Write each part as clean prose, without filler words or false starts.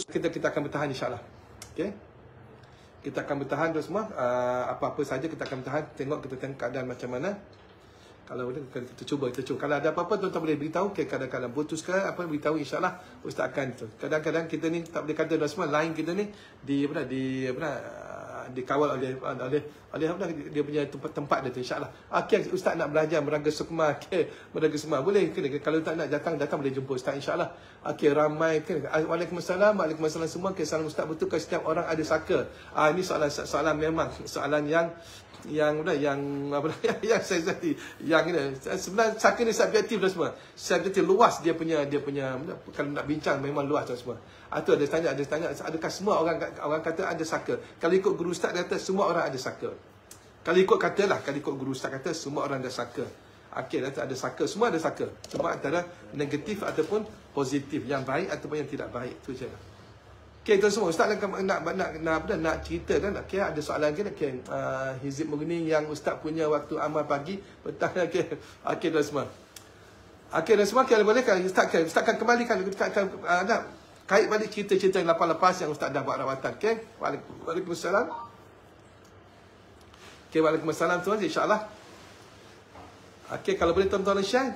kita akan bertahan insya-Allah. Okey. Kita akan bertahan tu semua. Apa-apa saja kita akan bertahan. Kita tengok keadaan macam mana. Kalau boleh kita cuba. Kalau ada apa-apa tuan-tuan boleh beritahu. Okay, kadang-kadang putus ke apa beritahu, insya-Allah Ustaz akan tu. Kadang-kadang kita ni tak boleh kata dah semua, line kita ni dikawal oleh dia punya tempat dia tu, insya-Allah. Okey, Ustaz nak belajar Meraga Sukma, Meraga Sukma boleh ke? Kalau tak nak datang boleh jumpa Ustaz, insya-Allah. Okey, ramai ke? Waalaikumsalam semua. Okay, salam Ustaz, betul ke setiap orang ada saka? Ini soalan memang soalan yang saya tadi sebenarnya saka ni subjektif dah semua. Subjektif luas dia punya kalau nak bincang memang luas dah semua. Itu ada tanya adakah semua orang kata ada saka? Kalau ikut guru ustaz kata semua orang ada saka. Kalau ikut guru ustaz kata semua orang ada saka. Okey, ada saka, semua ada saka. Cuma antara negatif ataupun positif, yang baik ataupun yang tidak baik, tu je. Okey, tuan semua, Ustaz nak cerita kan? Okey, ada soalan kan? Okey, hizib murni yang Ustaz punya waktu amal pagi, petang. Okey, tuan semua. Okey, tuan semua, kalau boleh kan Ustaz akan kembalikan kait balik cerita-cerita yang lepas-lepas yang Ustaz dah buat rawatan. Okey, waalaikumsalam. Okey, waalaikumsalam tuan, insya-Allah. Okey, kalau boleh tuan-tuan share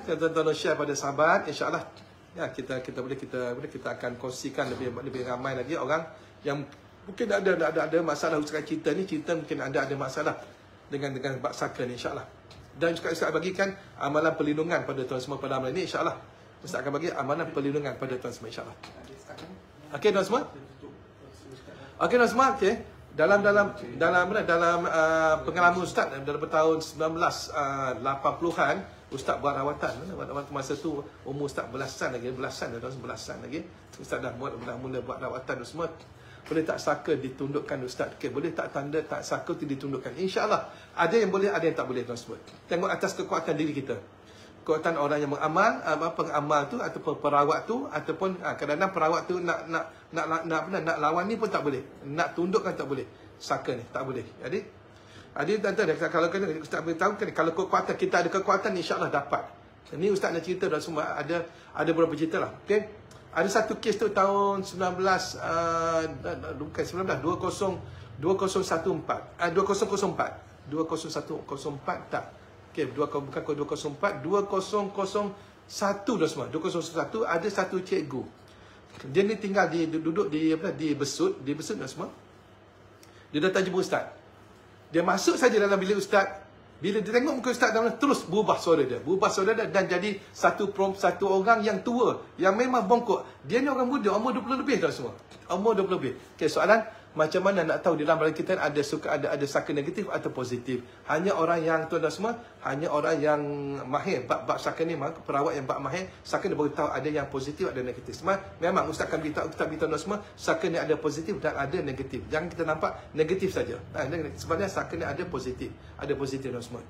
pada sahabat, insya-Allah. Ya, kita akan kongsikan lebih ramai lagi orang yang mungkin ada masalah usaha cerita mungkin ada masalah dengan bab saka ni, insya-Allah. Dan juga Ustaz bagikan amalan perlindungan pada tuan semua pada malam ini, insya-Allah. Ustaz akan bagi amalan perlindungan pada tuan semua, insya-Allah. Okey tuan semua? Okey tuan semua, okey. Dalam pengalaman Ustaz daripada tahun 1980-an, Ustaz buat rawatan. Masa tu umur Ustaz belasan lagi. Ustaz dah mula buat rawatan tu semua. Boleh tak saka ditundukkan Ustaz? Okay, boleh tak tanda tak saka tu ditundukkan? InsyaAllah. Ada yang boleh, ada yang tak boleh tuan semua. Tengok atas kekuatan diri kita. Kekuatan orang yang mengamal, pengamal tu ataupun perawat tu, ataupun kadang-kadang perawat tu nak lawan ni pun tak boleh. Nak tundukkan tak boleh. Saka ni tak boleh. Jadi tuan-tuan, kalau Ustaz beritahu kan, kalau kekuatan kita ada kekuatan, insya-Allah dapat. Ini Ustaz nak cerita dah semua, ada beberapa cerita lah. Okey. Ada satu kes tu tahun 2004 tak. Okey, bukan 204, 2001 dah semua. 2001 ada satu cikgu. Dia ni tinggal duduk di Besut dah semua. Dia datang jumpa Ustaz. Dia masuk saja dalam bilik Ustaz. Bila dia tengok muka Ustaz dalam, terus berubah suara dia. Dan jadi satu orang yang tua, yang memang bongkok. Dia ni orang muda, umur 20 lebih dah semua. Umur 20 lebih. Okey, soalan, macam mana nak tahu di dalam badan kita ada saka negatif atau positif? Hanya orang yang tuan dan semua, hanya orang yang mahir bab saka ni, perawat yang bab mahir saka ni baru tahu ada yang positif, ada negatif. Memang Ustaz akan beritahu tuan semua, saka ni ada positif dan ada negatif. Jangan kita nampak negatif saja. Sebenarnya saka ni ada positif tuan semua.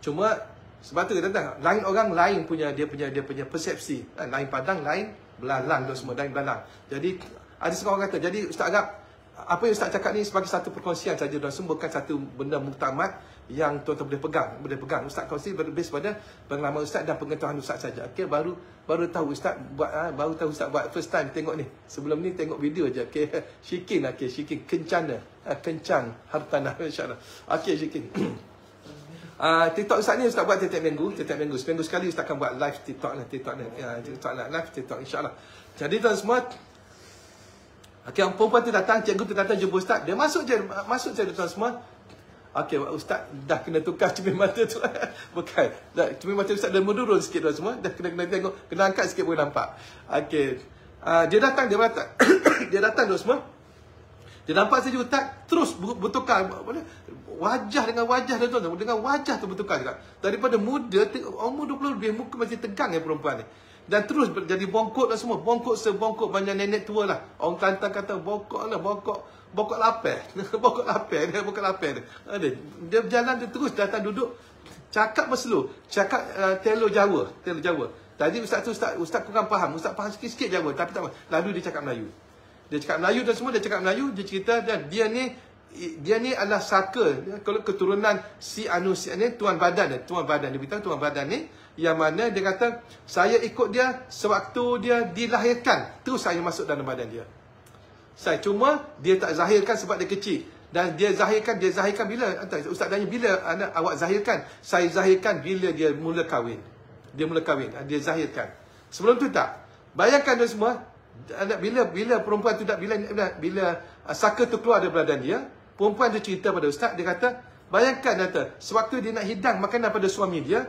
Cuma sebab tu kita lain orang lain punya dia punya persepsi. Lain padang, lain belalang tuan semua, lain belalang. Jadi ada seorang kata, jadi Ustaz agak apa yang Ustaz cakap ni sebagai satu perkongsian saja dan bukan satu benda muktamad yang tuan-tuan boleh pegang. Ustaz kongsi berbase pada pengalaman Ustaz dan pengetahuan Ustaz saja. Okey, baru tahu Ustaz buat first time tengok ni. Sebelum ni tengok video aja. Okey, Syikin kencang hartanah, insya-Allah. Okey, Syikin. TikTok Ustaz ni Ustaz buat setiap minggu. Seminggu sekali Ustaz akan buat live TikTok live TikTok, insya-Allah. Jadi tuan semua, okey, perempuan tu datang, cikgu tu datang jumpa Ustaz. Dia masuk je tuan semua. Okey, Ustaz dah kena tukar cermin mata tu. Bukan. Cermin mata Ustaz dah menurun sikit tuan semua. Dah kena tengok, kena angkat sikit boleh nampak. Okey. Dia datang dia datang tuan semua. Dia nampak saja Ustaz terus bertukar wajah dengan wajah dia tuan. Dengan wajah tu bertukar juga. Daripada muda umur 20 lebih, muka masih tegang perempuan ni. Dan terus jadi bongkok dan semua. Bongkok sebongkok banyak nenek tua lah. Orang Kelantan kata bongkok lapar. Bongkok lapar dia. Dia berjalan, dia terus datang duduk. Cakap berslow. Cakap telo Jawa. Tadi Ustaz kurang faham. Ustaz faham sikit-sikit Jawa. Tapi tak apa. Lalu dia cakap Melayu. Dia cakap Melayu. Dia cerita dan dia ni adalah saka. Kalau keturunan si ni tuan badan dia beritahu tuan badan ni, yang mana dia kata saya ikut dia sewaktu dia dilahirkan, terus saya masuk dalam badan dia. Saya cuma dia tak zahirkan sebab dia kecil. Dan dia zahirkan bila? Ustaz tanya, bila anak awak zahirkan? Saya zahirkan bila dia mula kahwin. Dia mula kahwin, dia zahirkan. Sebelum tu tak. Bayangkan tu semua, bila perempuan tu bila saka tu keluar daripada badan dia, perempuan tu cerita pada ustaz, dia kata, bayangkan kata, sewaktu dia nak hidang makanan pada suami dia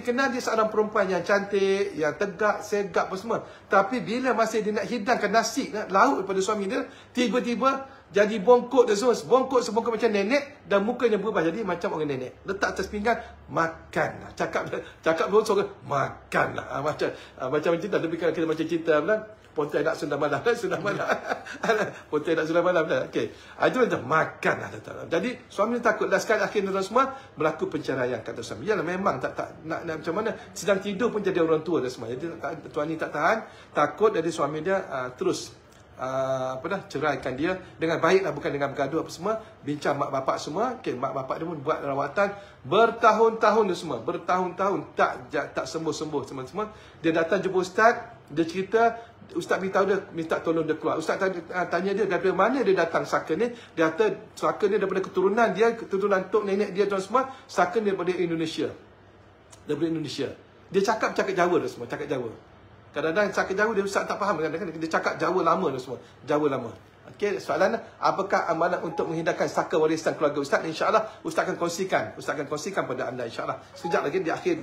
kenal dia seorang perempuan yang cantik, yang tegak, segak apa semua. Tapi bila masa dia nak hidangkan nasi, lauk daripada suami dia, tiba-tiba jadi bongkok dia semua. Bongkok macam nenek dan mukanya berubah jadi macam orang nenek. Letak atas pinggan, makan. Cakap bongkok, makan lah. Macam cerita, tapi kalau kita macam cerita lah, Pontai nak sundar malam. Pontai nak sundar malam. Okey. Itu macam makan lah. Jadi suami takut. Dan sekali akhirnya semua berlaku perceraian kata suami. Yalah memang tak nak macam mana. Sedang tidur pun jadi orang tua dah semua. Jadi tuan ni tak tahan. Takut jadi suami dia terus ceraikan dia dengan baik lah, bukan dengan bergaduh apa semua. Bincang mak bapak semua. Okay, mak bapak dia pun buat rawatan bertahun-tahun dia semua. Bertahun-tahun tak sembuh-sembuh semua. Dia datang jumpa ustaz. Dia cerita, ustaz beritahu dia, minta tolong dia keluar. Ustaz tanya dia daripada mana dia datang saka ni. Dia kata saka ni daripada keturunan dia, keturunan tok nenek dia tuan semua. Saka ni daripada Indonesia. Daripada Indonesia. Dia cakap Jawa dah semua, cakap Jawa. Kadang-kadang cakap Jawa dia ustaz tak faham. Kadang-kadang dia cakap Jawa lama dah semua. Jawa lama. Okey, soalan apakah amalan untuk menghindarkan saka warisan keluarga ustaz? InsyaAllah ustaz akan kongsikan pada anda insyaAllah. Sekejap lagi di akhir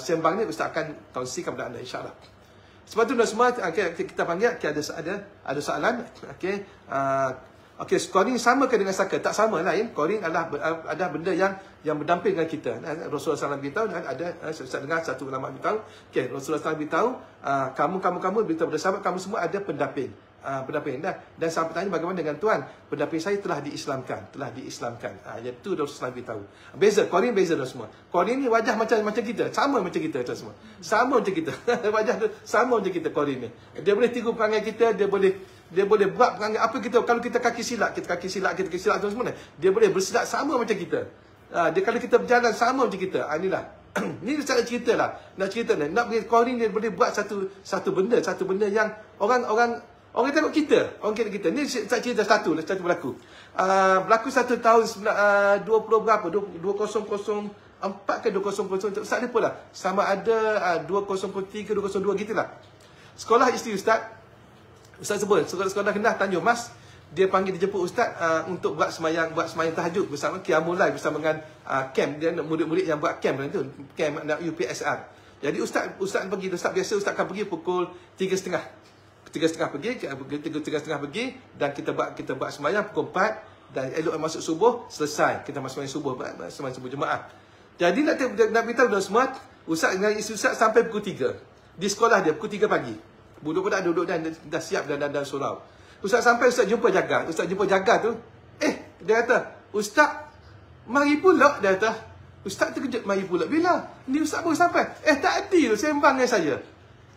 sembang ni ustaz akan kongsikan pada anda insyaAllah. Sebab tu semua kita panggil ada soalan. Okey. Okey, scoring sama ke dengan saka? Tak sama lain. Scoring adalah benda yang berdamping dengan kita. Rasulullah SAW beritahu, saya dengar satu ulama beritahu, okey, Rasulullah SAW beritahu, kamu beritahu pada sahabat, kamu semua ada pendamping. Pendamping dan sahabat tanya bagaimana dengan tuan, pendamping saya telah diislamkan. Itu Rasulullah beritahu. Beza, Korin beza dah semua. Korin ni wajah macam kita, sama macam kita semua. Sama macam kita. Wajah tu sama macam kita Korin ni. Dia boleh tiru perangai kita, dia boleh buat perangai apa kita. Kalau kita kaki silap tu semua. Dia boleh bersilat sama macam kita. Dia kalau kita berjalan sama macam kita. Inilah. Ni saya cerita lah. Nak cerita ni. Nak bagi Korin dia boleh buat satu benda yang orang tengok kita. Orang kira kita. Ni saya cerita satu berlaku. Berlaku satu tahun 20 berapa? 2004 ke 2000. Tak lupa lah. Sama ada 2003 2002 gitulah. Sekolah isteri ustaz. Ustaz sebut. Sekolah rendah Tanjung Mas. Dia panggil, dia jemput ustaz untuk buat semayang tahajud bersama Qiyamul Lail bersama dengan camp. Dia murid-murid yang buat camp tu. Camp UPSR. Jadi ustaz pergi. Ustaz biasa ustaz akan pergi pukul 3.30. 3.30 pergi dan kita buat semayang pukul 4 dan elok masuk subuh selesai. Kita masuk semayang subuh jemaah. Jadi nak beritahu dah semua, ustaz dengan isteri ustaz sampai pukul 3. Di sekolah dia pukul 3 pagi. Budak-budak duduk dan dah siap dan surau. Ustaz sampai, ustaz jumpa jaga. Ustaz jumpa jaga tu. Dia kata, "Ustaz, mari pula." Dia kata. Ustaz terkejut, "Mari pula." Bila? Ni ustaz baru sampai. Tadi tu sembang dengan saya.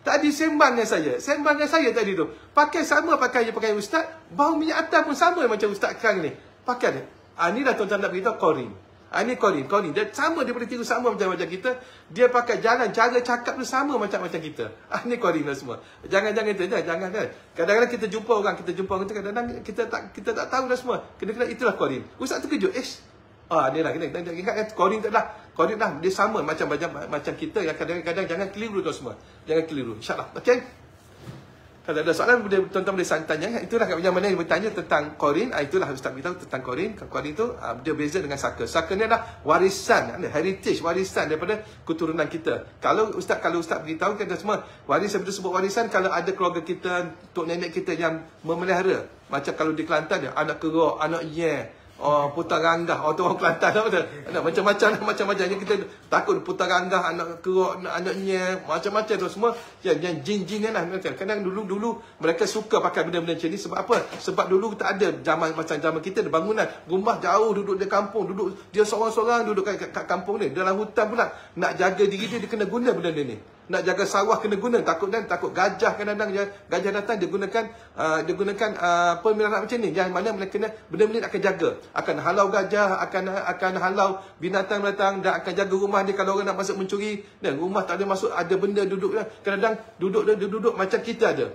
Sembang dengan saya tadi tu. Pakai ustaz. Bau minyak atas pun sama macam ustaz sekarang ni. Pakai dia. Ni dah tuan-tuan nak beritahu Korin. Ini Korin. Dia sama, dia boleh tiru sama macam kita. Dia pakai jalan, cara cakap tu sama macam kita. Ni Korin lah semua. Jangan itu. Jangan. Kadang-kadang kita jumpa orang tu, kadang-kadang kita tak tahu dah semua. Kena itulah Korin. Ustaz terkejut. Ni lah. Kita ingat Korin tak lah. Korin lah. Dia sama macam kita. Yang kadang-kadang jangan keliru tu semua. Jangan keliru. InsyaAllah. Okey. Kalau ada soalan, tuan-tuan boleh tanya. Itulah kat mana yang bertanya tentang Korin. Itulah ustaz beritahu tentang Korin. Korin tu dia beza dengan saka. Saka ni adalah warisan, heritage, warisan daripada keturunan kita. Kalau ustaz beritahu kita semua, warisan kita sebut warisan kalau ada keluarga kita, tok nenek kita yang memelihara. Macam kalau di Kelantan dia anak kerok, anak putar ranggah. Tu orang Kelantan betul. Macam-macam yang kita takut putar ranggah, anak kerok, anaknya, macam-macam tu semua yang jin-jin lah. Kadang dulu mereka suka pakai benda-benda macam ni sebab apa? Sebab dulu tak ada macam zaman kita ada bangunan, rumah jauh, duduk di kampung, dia seorang-seorang duduk kat kampung ni, dalam hutan pula. Nak jaga diri dia kena guna benda ni. Nak jaga sawah kena guna, takut gajah kadang-kadang gajah datang dia gunakan pemeliharaan macam ni yang mana mereka benda-benda akan jaga, akan halau gajah, akan halau binatang datang dan akan jaga rumah dia kalau orang nak masuk mencuri dan rumah tak ada masuk, ada benda duduk kadang-kadang duduk macam kita ada.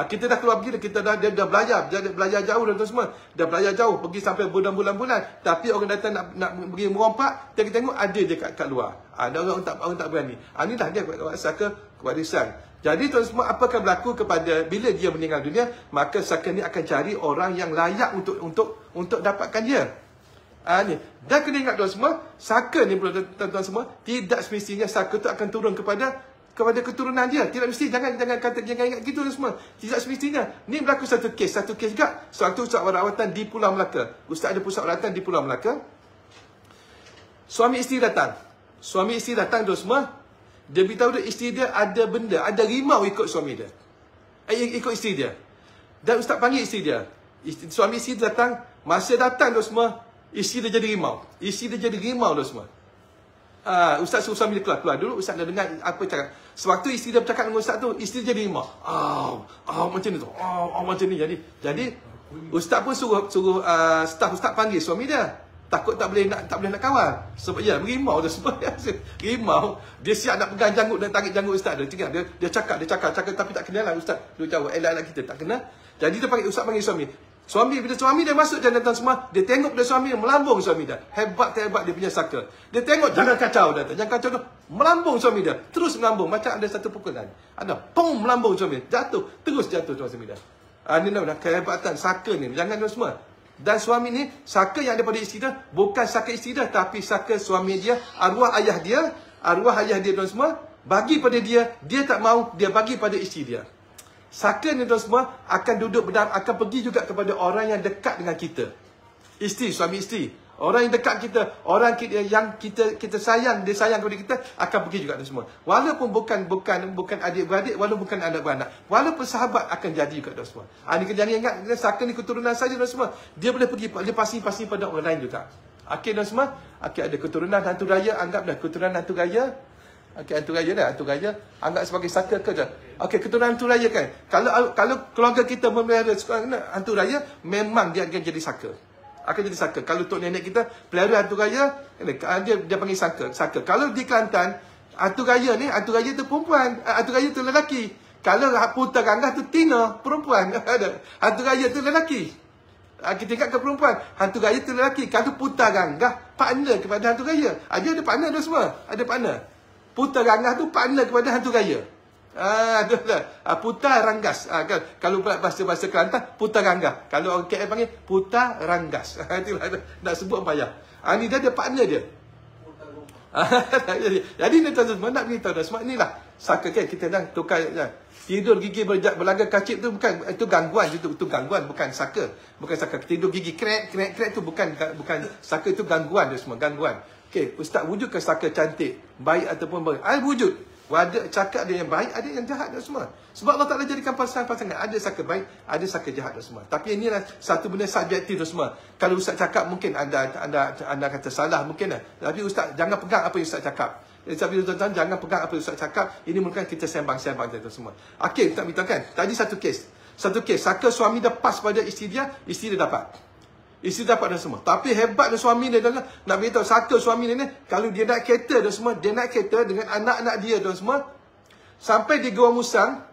Kita dah keluar pergi, kita dah belajar jauh dan semua. Dah belajar jauh, pergi sampai bulan-bulan. Tapi orang datang nak pergi merompak, kita tengok ada je kat luar. Ada orang tak berani. Inilah dia saka kewarisan. Jadi tuan semua, apa akan berlaku kepada bila dia meninggal dunia, maka saka ni akan cari orang yang layak untuk dapatkan dia. Ni. Dan kena ingat tuan semua, saka ni tuan semua, tidak semestinya saka tu akan turun kepada keturunan dia. Tidak mesti, jangan ingat gitu semua. Tidak semestinya. Ni berlaku satu kes juga. Sewaktu Ustaz rawatan di Pulau Melaka. Ustaz ada pusat rawatan di Pulau Melaka. Suami isteri datang tu semua. Dia beritahu dia isteri dia ada benda, ada rimau ikut suami dia. Ikut isteri dia. Dan Ustaz panggil isteri dia. Suami isteri datang, masa datang tu semua, isteri dia jadi rimau. Isteri dia jadi rimau tu semua. Ustaz suruh suami dia keluar dulu. Ustaz dah dengar apa cakap. Sewaktu isteri dia bercakap dengan Ustaz tu, isteri jadi rimau. Macam ni tu. Macam ni. Jadi Ustaz pun suruh staff Ustaz panggil suami dia. Takut tak boleh nak kawal. Sebab berimau tu semua. Rimau, dia siap nak pegang janggut dan tarik janggut Ustaz dia. Dia cakap tapi tak kenal lah Ustaz. Dia jawab elak-elak kita tak kenal. Jadi Ustaz panggil suami. Bila suami dia masuk jalan semua, dia tengok pada suami, melambung suami dia. Hebat dia punya saka. Dia tengok jangan kacau tu. Melambung suami dia. Terus melambung macam ada satu pukulan. Ada pong melambung suami. Terus jatuh suami dia. Ini namanya kehebatan saka ni. Jangan tuan semua. Dan suami ni, saka yang ada pada isteri dia, bukan saka isteri dia, tapi saka suami dia, arwah ayah dia tuan semua, bagi pada dia tak mau, dia bagi pada isteri dia. Saka ni tuan semua, akan pergi juga kepada orang yang dekat dengan kita. Suami isteri. Orang yang dekat kita, orang yang kita sayang, dia sayang kepada kita, akan pergi juga tuan semua. Walaupun bukan adik-beradik, walaupun bukan anak beranak, walaupun sahabat akan jadi juga tuan semua. Ni jangan ingat saka ni keturunan saja tuan semua. Dia boleh pergi, dia pasti pada orang lain juga. Okey tuan semua. Okey, ada keturunan hantu raya, anggaplah keturunan hantu raya. Okey, hantu raya anggap sebagai saka ke dah. Okey, keturunan hantu raya kan. Kalau keluarga kita memelihara hantu raya, memang dia akan jadi saka. Kalau tok nenek kita pelihara hantu raya, dia panggil saka. Kalau di Kelantan, hantu raya tu perempuan, hantu raya tu lelaki. Kalau putar gangah tu tina, perempuan. Hantu raya tu lelaki. Kita ingat ke perempuan, hantu raya tu lelaki. Kalau putar gangah, partner kepada hantu raya. Dia ada partner tu semua. Ada partner. Putar gangah tu partner kepada hantu raya. Putar ranggas. Kalau bahasa Kelantan, putar ranggas. Kalau orang KL panggil putar ranggas. Itulah nak sebut payah. Ni dia ada partner dia. Jadi ni tuan-tuan nak beritahu dah semua inilah saka kan kita dah tukar tidur gigi berlaga kacip tu bukan, itu gangguan, itu gangguan, bukan saka. Tidur gigi krek tu bukan saka, itu gangguan dia semua, gangguan. Okey, Ustaz, wujudkan saka cantik, baik ataupun baik? Wujud. Ada cakap ada yang baik, ada yang jahat dan semua. Sebab Allah Ta'ala jadikan pasangan-pasangan. Ada saka baik, ada saka jahat dan semua. Tapi inilah satu benda subjektif dan semua. Kalau Ustaz cakap mungkin anda kata salah mungkin lah. Tapi Ustaz jangan pegang apa yang Ustaz cakap. Tapi tuan-tuan jangan pegang apa yang Ustaz cakap. Ini mungkin kita sembang-sembang dan semua. Okey, Ustaz beritahu kan. Tadi satu kes, saka suami dia pas pada isteri dia dapat. Isteri dapat dan semua. Tapi hebat dan suami dia adalah, nak beritahu saka suami dia ni, kalau dia naik kereta dan semua, dia naik kereta dengan anak-anak dia dan semua, sampai di Gua Musang.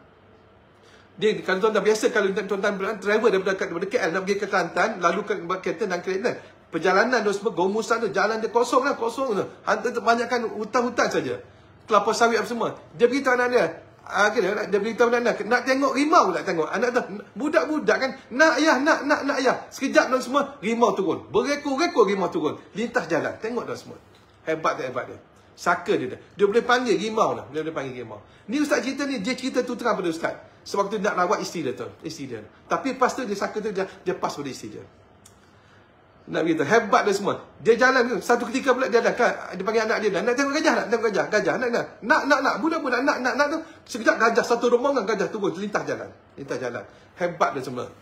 Kalau tuan-tuan biasa, kalau tuan-tuan driver daripada KL nak pergi ke Kelantan, lalu kereta dan kereta, perjalanan dan semua, Gua Musang tu, jalan dia kosong tu. Hantar kebanyakan hutan-hutan saja. Kelapa sawit apa semua. Dia beritahu anak dia, dia beritahu anak nak tengok rimau nak tengok. Anak tu budak-budak kan, nak ayah, nak ayah. Sekejap dan semua rimau turun. Berekor-rekor rimau turun. Lintas jalan. Tengok dan semua. Hebat dia. Saka dia. Dia boleh panggil rimau lah. Dia boleh panggil rimau. Ni Ustaz cerita ni, dia cerita tu terang pada Ustaz. Sewaktu nak rawat isteri dia. Tapi pas tu dia saka tu dia pas pada isteri dia. Nak beritahu, hebat dia semua. Dia jalan, satu ketika pula dia panggil anak dia, nak tengok gajah, nak tengok gajah, nak, budak-budak, nak tu. Sekejap gajah, satu rombongan gajah turun, lintas jalan. Hebat dia semua.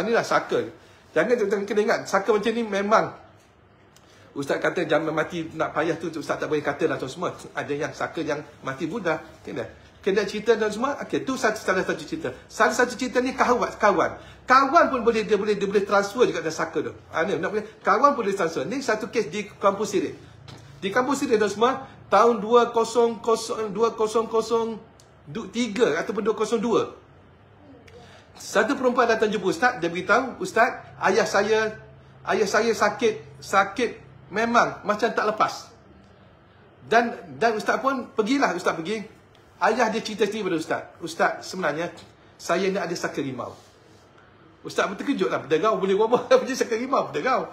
Inilah saka. Jangan kena ingat, saka macam ni memang, Ustaz kata jangan mati nak payah tu, Ustaz tak boleh kata lah tu semua. Ada yang saka yang mati mudah. Kena cerita dan semua. Okey, tu salah satu cerita. Salah satu cerita ni kawan pun boleh transfer juga dalam saka tu. Kawan pun boleh transfer. Ni satu kes di kampus Sirih. Di kampus Sirih dan semua tahun 2003 ataupun 2002. Satu perempuan datang jumpa Ustaz, dia beritahu, Ustaz, ayah saya sakit memang macam tak lepas. Dan Ustaz pun pergilah, Ustaz pergi. Ayah dia cerita sendiri pada Ustaz. Ustaz, sebenarnya saya ni ada saka rimau. Ustaz pun terkejut lah. Berderau boleh ngomong. Macam saka rimau, berderau.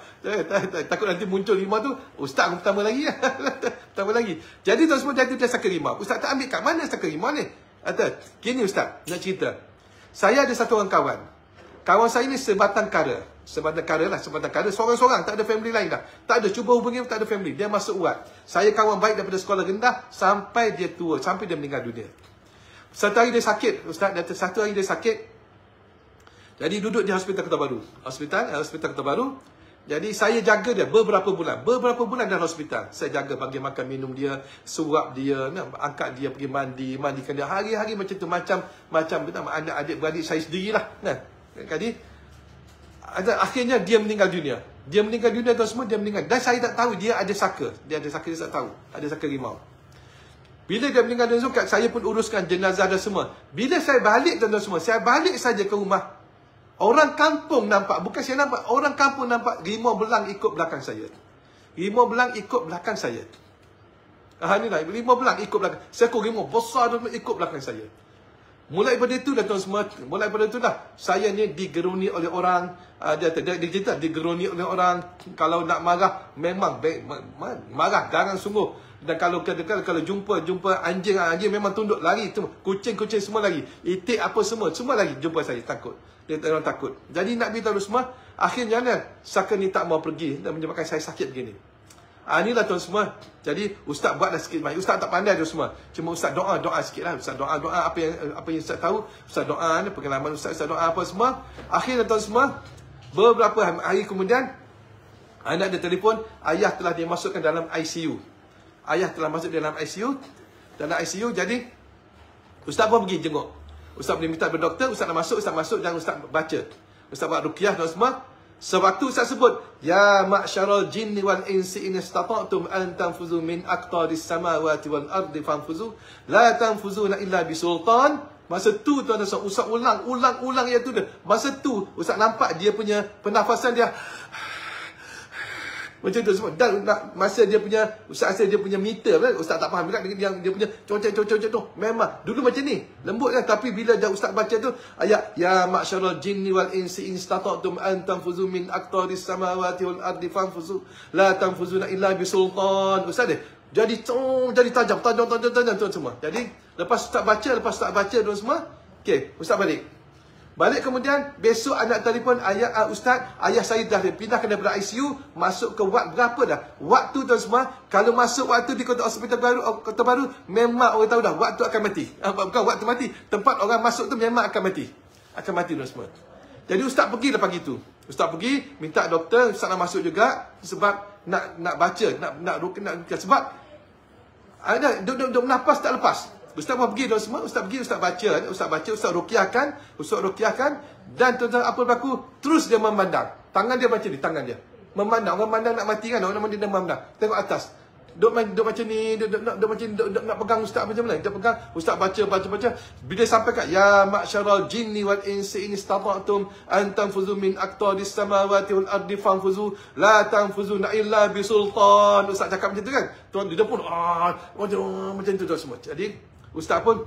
Takut nanti muncul rimau tu. Ustaz pun pertama lagi. Pertama lagi. Jadi tuan semua jatuh dia saka rimau. Ustaz tak ambil kat mana saka rimau ni? Kata, gini Ustaz, nak cerita. Saya ada satu orang kawan. Kawan saya ni sebatang kara. Sebatang kara. Seorang-seorang. Tak ada family lain dah. Tak ada. Cuba hubungi, tak ada family. Dia masuk urat. Saya kawan baik daripada sekolah rendah. Sampai dia tua. Sampai dia meninggal dunia. Satu hari dia sakit. Ustaz, satu hari dia sakit. Jadi duduk di hospital Kota Baru. Hospital Kota Baru. Jadi saya jaga dia beberapa bulan. Beberapa bulan dalam hospital. Saya jaga bagi makan minum dia. Suap dia. Angkat dia pergi mandi. Mandikan dia. Hari-hari macam tu. Macam anak adik-beradik saya sendirilah. Jadi akhirnya dia meninggal dunia. Dia meninggal dunia tuan semua. Dia meninggal. Dan saya tak tahu dia ada saka. Dia tak tahu. Ada saka rimau. Bila dia meninggal dunia, saya pun uruskan jenazah dan semua. Bila saya balik tuan-tuan semua. Saya balik saja ke rumah. Orang kampung nampak, bukan saya nampak, orang kampung nampak rimau belang ikut belakang saya. Rimau belang ikut belakang saya. Inilah, rimau belang ikut belakang. Seekor rimau besar ikut belakang saya. Mulai pada itu dah tuan semua, saya ni digeruni oleh orang. Dia cerita, digeruni oleh orang. Kalau nak marah, memang marah, garang sungguh. Dan kalau jumpa anjing memang tunduk lari. Kucing semua lari. Itik apa semua lagi jumpa saya, takut. Dia orang takut. Jadi nak beritahu semua, akhirnya saka ni tak mau pergi dan menyebabkan saya sakit begini. Inilah tuan semua. Jadi Ustaz buatlah sikit banyak. Ustaz tak pandai tuan semua. Cuma Ustaz doa sikit lah. Ustaz doa apa yang Ustaz tahu. Ustaz doa ni pengalaman Ustaz doa apa semua. Akhirnya tuan semua, beberapa hari kemudian anak dia telefon, ayah telah dimasukkan dalam ICU. Ayah telah masuk dalam ICU. Dalam ICU, jadi Ustaz pun pergi jenguk. Ustaz boleh minta kepada doktor, Ustaz nak masuk dan Ustaz baca. Ustaz buat ruqyah dan semua. Sewaktu Ustaz sebut, Ya ma'syaral jinni wal insi in istata'tum an tanfuzu min aqtaris samawati wal ardi fanfuzu. La tanfuzuna illa bisultan. Masa tu tuan-tuan, Ustaz ulang yang tu dia. Masa tu Ustaz nampak dia punya pernafasan dia. Macam tu semua. Dan masa dia punya, Ustaz rasa dia punya meter kan? Ustaz tak faham juga yang dia punya cocok tu. Memang dulu macam ni, lembut kan. Tapi bila Ustaz baca tu ayat, Ya ma'syaral jinni wal insi in istata'tum an tanfuzu min aqtaris samawati wal ardi fanfuzu. La tanfuzuna illa bisultan. Ustaz dia jadi tajam tuan semua. Jadi lepas Ustaz baca tuan semua, okey, Ustaz Balik kemudian, besok anak telefon, Ustaz, ayah saya dah pindah daripada ICU, masuk ke ward berapa dah? Waktu tuan semua, kalau masuk waktu di Hospital Kota Baru, memang orang tahu dah, waktu akan mati. Bukan waktu mati, tempat orang masuk tu memang akan mati. Akan mati tuan semua. Jadi Ustaz pergi dah pagi tu. Ustaz pergi, minta doktor, Ustaz nak masuk juga, sebab nak baca, sebab duduk nafas tak lepas. Ustaz pun pergi tuan semua, Ustaz pergi, Ustaz baca, Ustaz ruqyahkan, dan tuan-tuan apa berlaku? Terus dia memandang. Tangan dia macam ni, tangan dia. Memandang, orang memandang nak mati kan, orang dia memandang. Tengok atas. Duk macam ni, nak pegang Ustaz macam mana? Dia pegang, Ustaz baca. Bila sampai kat Ya ma'syaral jinni wal insi in istata'tum an tanfuzu min aqtaris samawati wal ardi fanfuzu la tanfuzuna illa bisultan. Ustaz cakap macam tu kan? Tuan dia pun macam tu tuan semua. Jadi Ustaz pun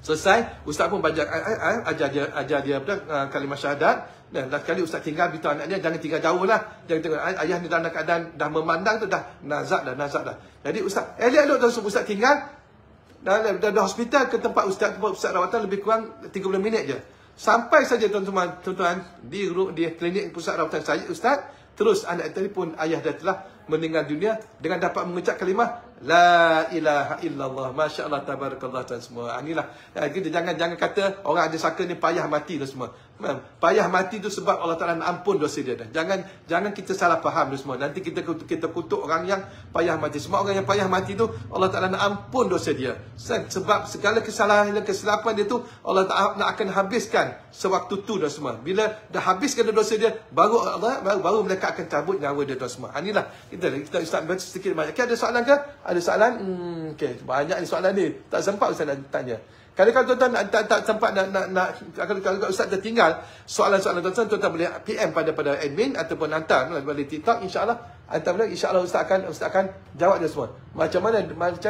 selesai, Ustaz pun ajar dia kalimah syahadat. Dan last kali Ustaz tinggal beritahu anak dia, jangan tinggal jauh lah. Jangan tengok ayah ni dalam keadaan dah memandang tu, dah nazak dah. Jadi Ustaz, elok tuan semua, Ustaz tinggal dari hospital ke tempat Ustaz rawatan lebih kurang 30 minit je. Sampai saja tuan-tuan di klinik pusat rawatan saya, Ustaz, terus anak telefon, ayah dia telah meninggal dunia dengan dapat mengucap kalimah La ilaha illallah. Masya Allah, tabarakallah tuan semua. Inilah kita jangan kata orang ada saka ni payah mati tu semua. Payah mati tu sebab Allah Ta'ala nak ampun dosa dia dah. Jangan kita salah faham tu semua. Nanti kita kutuk orang yang payah mati. Semua orang yang payah mati tu Allah Ta'ala nak ampun dosa dia. Sebab segala kesalahan dan kesilapan dia tu Allah Ta'ala nak akan habiskan sewaktu tu dah semua. Bila dah habiskan dosa dia, baru mereka akan cabut nyawa dia tu semua. Inilah kita Ustaz baca sedikit banyak. Ada soalan ke? Ada soalan? Okey, banyak ni soalan ni. Tak sempat Ustaz nak tanya. Kalau tuan-tuan tak sempat kalau Ustaz tertinggal soalan-soalan tuan-tuan boleh PM pada admin ataupun hantar melalui TikTok, insya-Allah hantar boleh, insya-Allah Ustaz akan jawab dia semua. Macam mana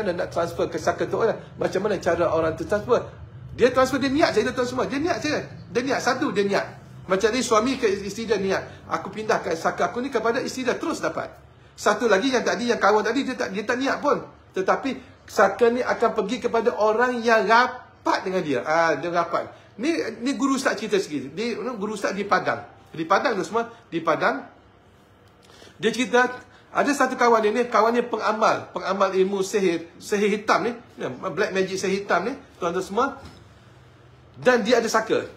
nak transfer ke Saka tu, macam mana cara orang tu transfer. Dia transfer, dia niat saya tuan semua. Dia niat saya. Dia niat satu, dia niat. Macam ni suami ke isteri dia niat, aku pindahkan Saka aku ni kepada isteri dia, terus dapat. Satu lagi yang kawan tadi dia tak niat pun. Tetapi Saka ni akan pergi kepada orang yang rapat dengan dia. Dia rapat. Ni guru Ustaz cerita sikit. Guru Ustaz di Padang. Di Padang tu semua, di Padang. Dia cerita ada satu kawan dia ni, kawannya pengamal ilmu sihir hitam ni, black magic sihir hitam ni, tuan-tuan semua. Dan dia ada Saka.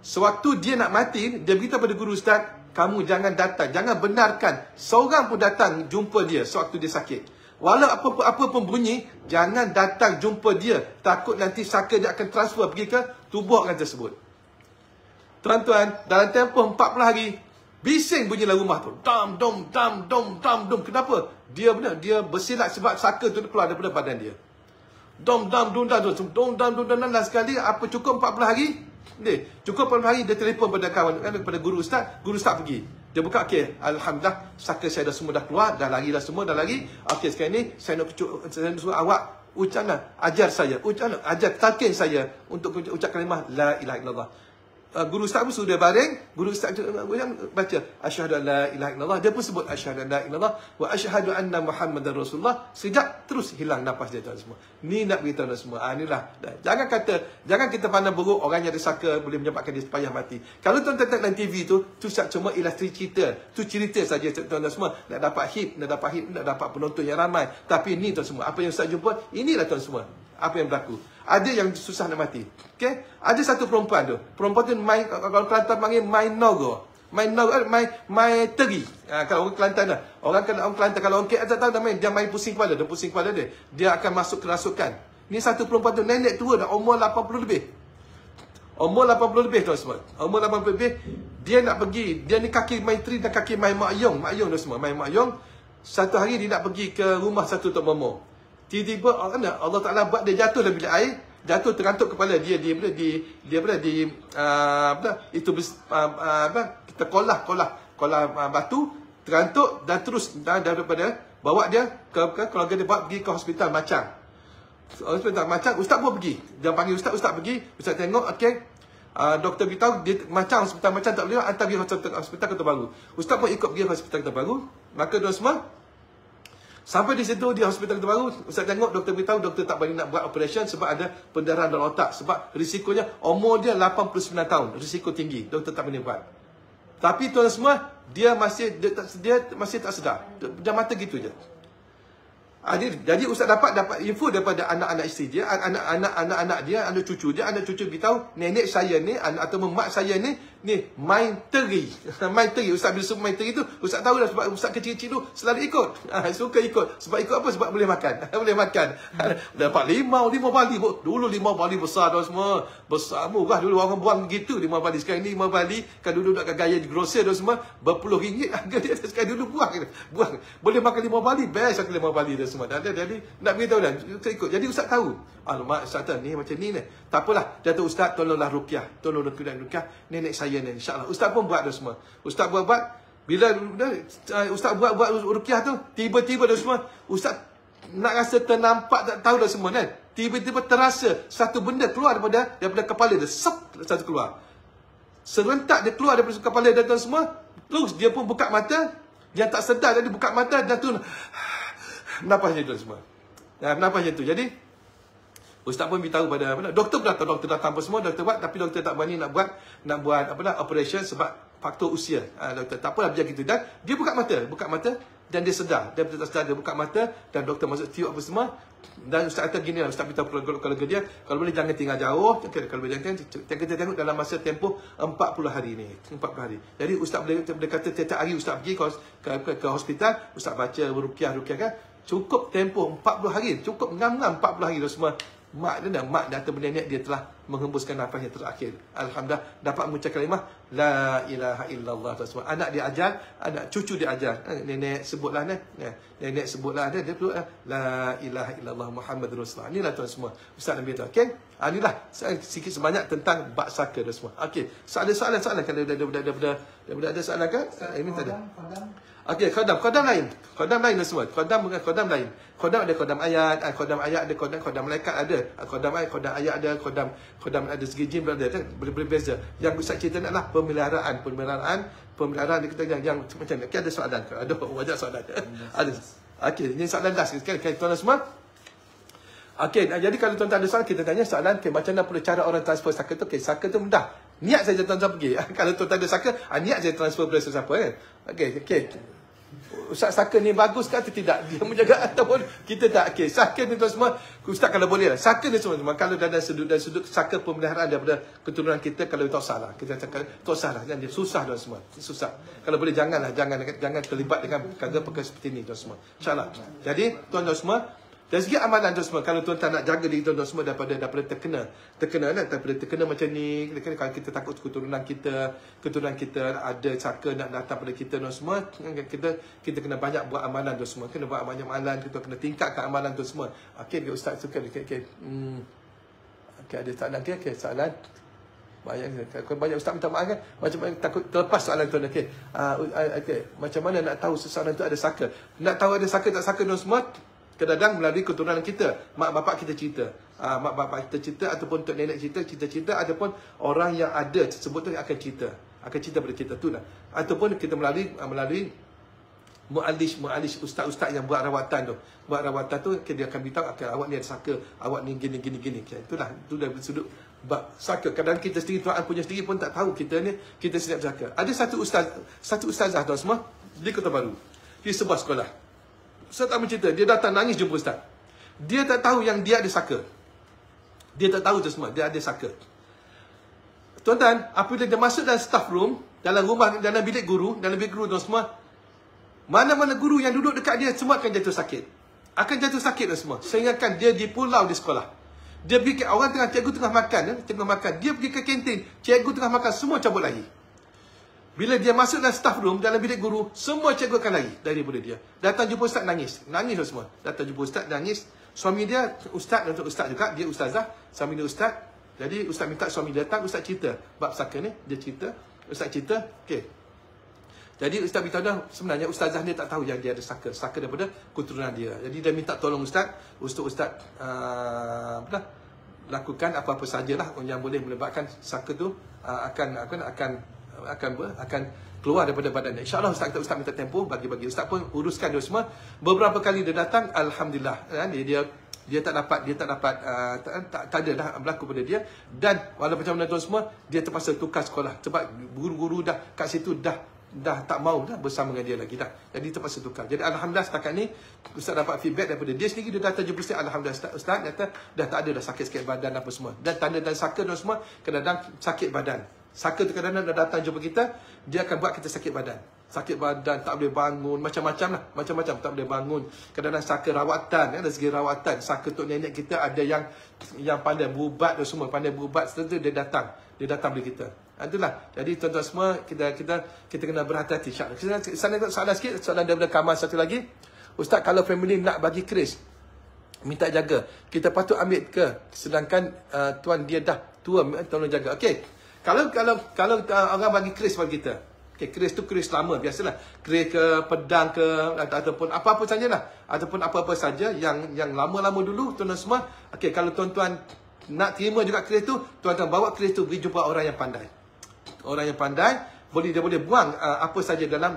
Sewaktu dia nak mati, dia beritahu pada guru Ustaz, kamu jangan datang, jangan benarkan seorang pun datang jumpa dia sewaktu dia sakit. Walau apa pun bunyi, jangan datang jumpa dia. Takut nanti Saka dia akan transfer pergi ke tubuh orang tersebut. Tuan-tuan, dalam tempoh 40 hari, bising bunyilah rumah tu. Dam, dom, dam, dom, dam, dom. Kenapa? Dia bersilat sebab Saka tu keluar daripada badan dia. Dom, dam, dom, dam, dom, dam, dom, dam, dan sekali, apa cukup 40 hari? Cukup 40 hari, dia telefon pada kawan, pada guru Ustaz pergi. Dia buka, okey, alhamdulillah, Saka saya dah semua dah keluar, dah lari dah semua, dah lari. Okey, sekarang ni, saya nak suruh awak ajar saya, ajar talqin saya untuk ucap kalimah La ilaha illallah. Guru Ustaz pun sudah baring, guru Ustaz baca asyhadu an la ilaha illallah, dia pun sebut asyhadu an la ilaha illallah wa asyhadu anna Muhammadar Rasulullah. Sekejap terus hilang nafas dia tuan semua. Ni nak beritahu tuan semua. Inilah. Jangan kita pandang buruk orang yang ada Saka boleh menyebabkan dia payah mati. Kalau tuan-tuan tengok dalam TV tu cuma ilustri cerita. Tu cerita saja tuan-tuan semua. Nak dapat hit, nak dapat penonton yang ramai. Tapi ni tuan semua, apa yang Ustaz jumpa, inilah tuan semua. Apa yang berlaku. Ada yang susah nak mati. Okay? Ada satu perempuan tu. Perempuan tu main, kalau Kelantan panggil main nogo. Main teri. Kalau orang Kelantan dah. Orang Kelantan, kalau orang KL tak tahu dah main. Dia main pusing kepala. Dia akan masuk kerasukan. Ni satu perempuan tu nenek tua dah. Umur 80 lebih. Umur 80 lebih tuan semua. Umur 80 lebih. Dia nak pergi. Dia ni kaki main teri dan kaki main mak yong. Mak yong tu semua. Main mak yong. Satu hari dia nak pergi ke rumah satu Tok Momo. Tiba-tiba Allah Ta'ala buat dia jatuh dalam bilik air. Jatuh terantuk kepala dia. Kita kolah batu. Terantuk dan terus daripada bawa dia ke keluarga dia, bawa pergi ke hospital Macang. Hospital Macang, Ustaz pun pergi. Dia panggil Ustaz pergi. Ustaz tengok, okey. Doktor beritahu dia hospital Macang tak boleh, hantar pergi hospital Kota Baru. Ustaz pun ikut pergi hospital Kota Baru. Maka dia semua sampai di situ, di hospital Kota Baru, Ustaz tengok, doktor beritahu doktor tak boleh nak buat operation sebab ada pendarahan dalam otak. Sebab risikonya, umur dia 89 tahun. Risiko tinggi. Doktor tak boleh buat. Tapi tuan semua, dia masih tak sedar. Dia mata gitu je. Jadi Ustaz dapat info daripada anak-anak isteri dia, anak-anak dia, anak cucu dia. Anak cucu beritahu, nenek saya ni atau mak saya ni main teri. Main teri. Ustaz bila sebut main teri tu, Ustaz tahu dah sebab Ustaz kecil-kecil tu selalu ikut. Suka ikut. Sebab ikut apa? Sebab boleh makan. Boleh makan. Dapat lima bali. Dulu 5 bali besar dah semua. Besar murah dulu orang buang gitu 5 bali. Sekarang ni 5 bali kan dulu nak gaya di grosir dah semua berpuluh ringgit harga dia. Sekarang dulu buang. Boleh makan 5 bali, best aku 5 bali dah semua. Jadi nak beritahu dah ikut. Jadi Ustaz tahu. Alamak, Ustaz ni macam ni. Tak apalah. Dia tahu Ustaz tolonglah ruqyah. Tolong ruqyah nenek saya ni, insya-Allah. Ustaz pun buat dah semua. Ustaz buat. Bila Ustaz buat ruqyah tu, tiba-tiba dah semua Ustaz nak rasa ternampak, tak tahu dah semua kan. Tiba-tiba terasa satu benda keluar daripada kepala dia. Satu keluar. Serentak dia keluar daripada kepala dia dan semua. Terus dia pun buka mata. Dia tak sedar tadi buka mata dan tu nafas macam tu semua. Nafas macam tu. Jadi Ustaz pun beritahu pada doktor datang apa semua, doktor buat, tapi doktor tak berani nak buat operation sebab faktor usia. Doktor tak apalah biar gitu. Dan dia buka mata dan dia sedar. Dia betul-betul sedar, dia buka mata dan doktor masuk tiup apa semua. Dan Ustaz kata gini lah, Ustaz beritahu keluarga dia, kalau boleh jangan tinggal jauh, kalau boleh jangan kita tengok dalam masa tempoh 40 hari ni. 40 hari. Jadi Ustaz boleh kata setiap hari Ustaz pergi ke hospital, Ustaz baca ruqyah kan. Cukup tempoh 40 hari. Cukup ngam-ngam 40 hari dah semua. mak atau nenek dia telah menghembuskan nafas yang terakhir. Alhamdulillah dapat mengucap kalimah la ilaha illallah tersebut. Anak dia ajar, anak cucu dia ajar. Nenek sebutlah nenek sebutlah dia sebut la ilaha illallah Muhammadur Rasulullah. Inilah tuan semua. Ustaz Nabi tu. Okey. Inilah sikit sebanyak tentang bab saka tu semua. Okey. Soalan kalau ada soalan ke? Ini tak ada. Okey, qadam lain. Qadam lain semua. Qadam bukan qadam lain. Qadam ada qadam ayat ada qadam malaikat ada. Qadam ayat ada, qadam ada segi jin ada, berbeza. Yang Ustaz cerita ni adalah pemeliharaan dia kata yang macam ni. Okey, ada soalan ke? Ada wajah soalan. Ada. Okey, ini soalan last sekali tuan-tuan semua. Okey, jadi kalau tuan-tuan ada soalan, kita tanya soalan, macam mana pula cara orang transfer saka tu? Okey, saka tu mudah. Niat saja tuan-tuan pergi. Kalau tuan-tuan ada saka, niat saja transfer pada sesiapa kan. Okey. Ustaz saka ni bagus ke atau tidak? Dia menjaga ataupun kita tak? Okey, saka ni tuan semua, Ustaz kalau boleh lah. Saka ni semua kalau dalam sudut saka pemeliharaan daripada keturunan kita, kalau tak salah. Kita cakap tak salah, jangan dia susah tuan semua. Susah. Kalau boleh jangan terlibat dengan perkara seperti ni tuan semua. InsyaAllah. Jadi tuan-tuan semua, dari segi amalan tu semua, kalau tuan-tuan nak jaga diri tuan-tuan semua daripada terkena macam ni, kalau kita takut keturunan kita ada saka nak datang pada kita tuan semua, kita kena banyak buat amalan tu semua, kena buat banyak amalan, kita kena tingkatkan amalan tu semua. Okey, Ustaz suka okey, ada soalan ke? Soalan banyak Ustaz minta maaf kan, macam mana takut terlepas soalan tuan. Okey, macam mana nak tahu seseorang tu ada saka? Nak tahu ada saka tak saka tuan semua, kadang-kadang melalui keturunan kita, mak bapak kita cerita, ataupun tok nenek cerita, ataupun orang yang ada tersebut tu akan cerita pada kita tu lah, ataupun kita melalui mu'alish ustaz-ustaz yang buat rawatan tu, dia akan beritahu awak ni ada saka, awak ni gini. Itulah, itu dari sudut bab saka. Kadang kita sendiri, Tuhan punya sendiri pun tak tahu kita sedap saka. Ada satu ustazah tuan semua di Kota Baru, di sebuah sekolah. Ustaz tak mencerita, dia datang nangis jumpa Ustaz. Dia tak tahu yang dia ada saka. Dia tak tahu tu semua, dia ada saka. Tuan-tuan, apabila dia masuk dalam staff room, dalam bilik guru tu semua, mana-mana guru yang duduk dekat dia semua akan jatuh sakit tu semua. Sehingga kan dia di pulau di sekolah. Dia pergi orang cikgu tengah makan, dia pergi ke kantin, cikgu tengah makan, semua cabut lari. Bila dia masuk dalam staff room, dalam bilik guru, semua cikgu akan lari daripada dia. Datang jumpa Ustaz, nangis semua. Datang jumpa Ustaz, nangis. Suami dia Ustaz, untuk Ustaz juga, dia ustazah, suami dia Ustaz. Jadi Ustaz minta suami dia datang, Ustaz cerita bab saka ni, Ustaz cerita, okey. Jadi Ustaz beritahu dah, sebenarnya ustazah ni tak tahu yang dia ada saka daripada keturunan dia. Jadi dia minta tolong Ustaz lakukan apa-apa sajalah yang boleh menyebabkan saka tu akan keluar daripada badan dia. InsyaAllah Ustaz minta tempoh bagi Ustaz pun uruskan dia semua. Beberapa kali dia datang, alhamdulillah, dia tak ada dah berlaku pada dia. Dan walaupun macam mana tuan semua, dia terpaksa tukar sekolah sebab guru-guru dah kat situ dah tak mau dah bersama dengan dia lagi dah. Jadi terpaksa tukar. Jadi alhamdulillah setakat ni Ustaz dapat feedback daripada dia sendiri. Dia datang jumpa Ustaz, alhamdulillah Ustaz kata dah tak ada dah sakit badan apa semua. Dan tanda dan saka dan semua kadang-kadang sakit badan. Saka tu kadang-kadang dah datang jumpa kita, dia akan buat kita sakit badan, tak boleh bangun, macam-macam tak boleh bangun. Kadang-kadang saka rawatan, dari segi rawatan, saka tok nenek kita ada yang pandai berubat dan semua, setelah dia datang beli kita. Itulah. Jadi tuan-tuan semua, kita kena berhati-hati. Soalan sikit, soalan daripada Kamal satu lagi. Ustaz, kalau family nak bagi keris, minta jaga, kita patut ambil ke? Sedangkan tuan dia dah tua, tolong jaga. Okey. Kalau orang bagi keris bagi kita, okay, keris tu keris lama, biasalah. Keris ke pedang ke, ataupun apa-apa sajalah. Ataupun apa-apa saja yang lama-lama dulu, tuan-tuan semua. Okay, kalau tuan-tuan nak terima juga keris tu, tuan-tuan bawa keris tu pergi jumpa orang yang pandai. Orang yang pandai, dia boleh buang apa saja dalam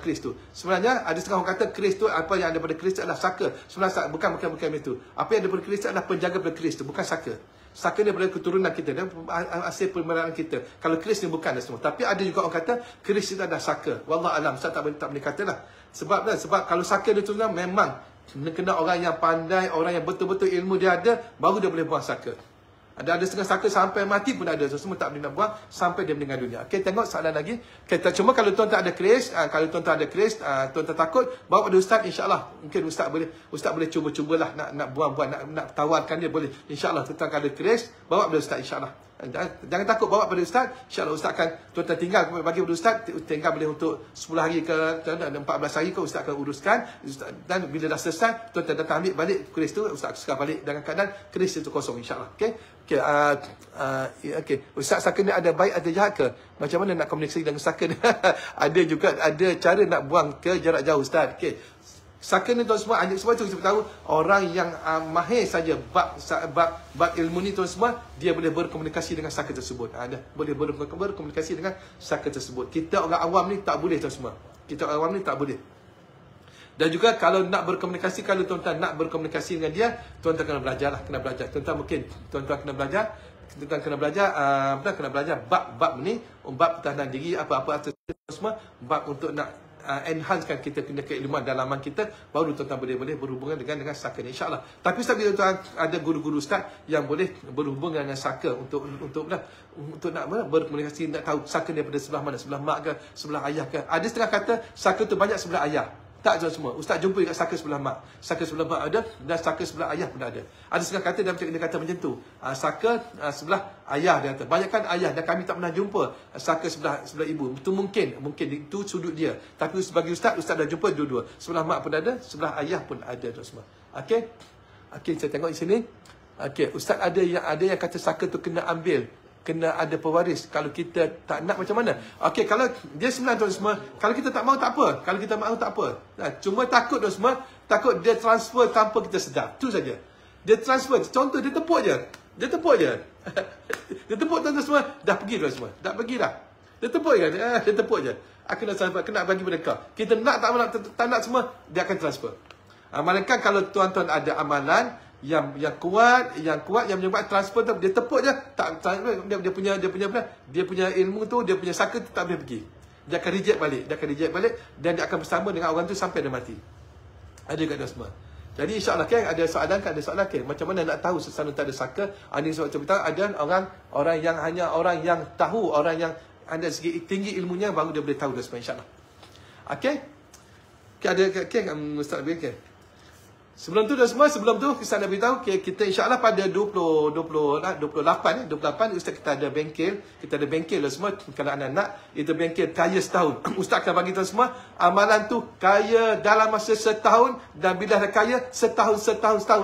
keris tu. Sebenarnya ada setengah orang kata keris tu, apa yang ada pada keris tu adalah saka. Sebenarnya bukan itu. Apa yang ada pada keris tu adalah penjaga pada keris tu, bukan saka. Saka ni daripada keturunan kita, dan hasil pemeliharaan kita. Kalau keris ni bukan semua. Tapi ada juga orang kata keris itu ada saka. Wallah alam, Ustaz tak boleh katalah. Sebab kalau saka dia tu memang kena orang yang pandai, orang yang betul-betul ilmu dia ada, baru dia boleh buang saka. Ada setengah saka sampai mati pun ada. Semua tak boleh nak buang sampai dia meninggal dunia. Okey, tengok soalan lagi. Kita cuma kalau tuan-tuan ada kris, tuan-tuan takut, bawa pada ustaz, insya-Allah. Mungkin ustaz boleh cuba-cubalah nak buang-buang, nak tawarkan dia boleh. Insya-Allah tuan-tuan ada kris, bawa pada ustaz, insya-Allah. Jangan takut, bawa pada ustaz. InsyaAllah ustaz akan, tuan-tuan tinggal bagi pada ustaz, tinggal boleh untuk 10 hari ke 14 hari ke, ustaz akan uruskan. Dan bila dah selesai, tuan-tuan datang ambil balik keris tu, ustaz akan balik dalam keadaan keris itu kosong, insyaAllah. Okay, ustaz, saka ni ada baik ada jahat ke? Macam mana nak komunikasi dengan saka ni? Ada juga, ada cara nak buang ke jarak jauh, ustaz. Okay, saka ni tuan semua, sebab itu kita tahu orang yang mahir saja bab ilmu ni tuan semua, dia boleh berkomunikasi dengan saka tersebut. Boleh berkomunikasi dengan saka tersebut. Kita orang awam ni tak boleh tuan semua. Kita orang awam ni tak boleh. Dan juga kalau nak berkomunikasi, kalau tuan-tuan nak berkomunikasi dengan dia, tuan-tuan kena belajar lah, kena belajar. Tuan-tuan kena belajar bab ni, bab pertahanan diri, apa-apa semua, bab untuk nak enhancekan kita punya keilmuan dalaman kita, baru tuan-tuan boleh berhubungan dengan saka ni, insya-Allah. Tapi sebab tuan-tuan ada guru-guru ustaz yang boleh berhubungan dengan saka untuk nak berkomunikasi, nak tahu saka ni daripada sebelah mana, sebelah mak ke, sebelah ayah ke. Ada setengah kata saka tu banyak sebelah ayah. Tak tuan semua. Ustaz jumpa dekat saka sebelah mak. Saka sebelah mak ada, dan saka sebelah ayah pun ada. Ada setengah kata dalam dia kata macam tu. Saka sebelah ayah dia kata. Banyakkan ayah, dan kami tak pernah jumpa saka sebelah ibu. Itu mungkin itu sudut dia. Tapi bagi ustaz dah jumpa dua-dua. Sebelah mak pun ada, sebelah ayah pun ada tuan semua. Okey, saya tengok di sini. Okey, ustaz ada yang kata saka tu kena ambil, kena ada pewaris. Kalau kita tak nak macam mana? Okey, kalau dia sebenarnya tuan semua, kalau kita tak mahu tak apa. Kalau kita mahu tak apa. Cuma takut tuan semua, takut dia transfer tanpa kita sedar. Itu saja. Dia transfer. Contoh dia tepuk je. Dia tepuk tuan-tuan semua, dah pergi tuan semua. Dah pergi dah. Dia tepuk je. Dia tepuk je. Aku nak transfer, kena bagi pada kau. Kita nak tak nak semua, dia akan transfer. Malaikat kalau tuan-tuan ada amalan yang kuat yang menyebabkan transfer tu, dia tepuk je, dia punya ilmu tu, dia punya saka tu tak boleh pergi. Dia akan reject balik, dan dia akan bersama dengan orang tu sampai dia mati. Ada kat dia semua. Jadi insya-Allah ada soalan macam mana nak tahu sesuatu tak ada saka? Ini sebab kita ada orang yang hanya orang yang tahu, orang yang ada segi tinggi ilmunya, baru dia boleh tahu dia semua, insya-Allah. Okey. Ada Ustaz Abel. Sebelum tu kita nak beritahu kita insya-Allah pada 28 ustaz kita ada bengkel lah semua. Kalau anda nak, itu bengkel kaya setahun. Ustaz akan bagi tuan semua amalan tu kaya dalam masa setahun, dan bila dah kaya setahun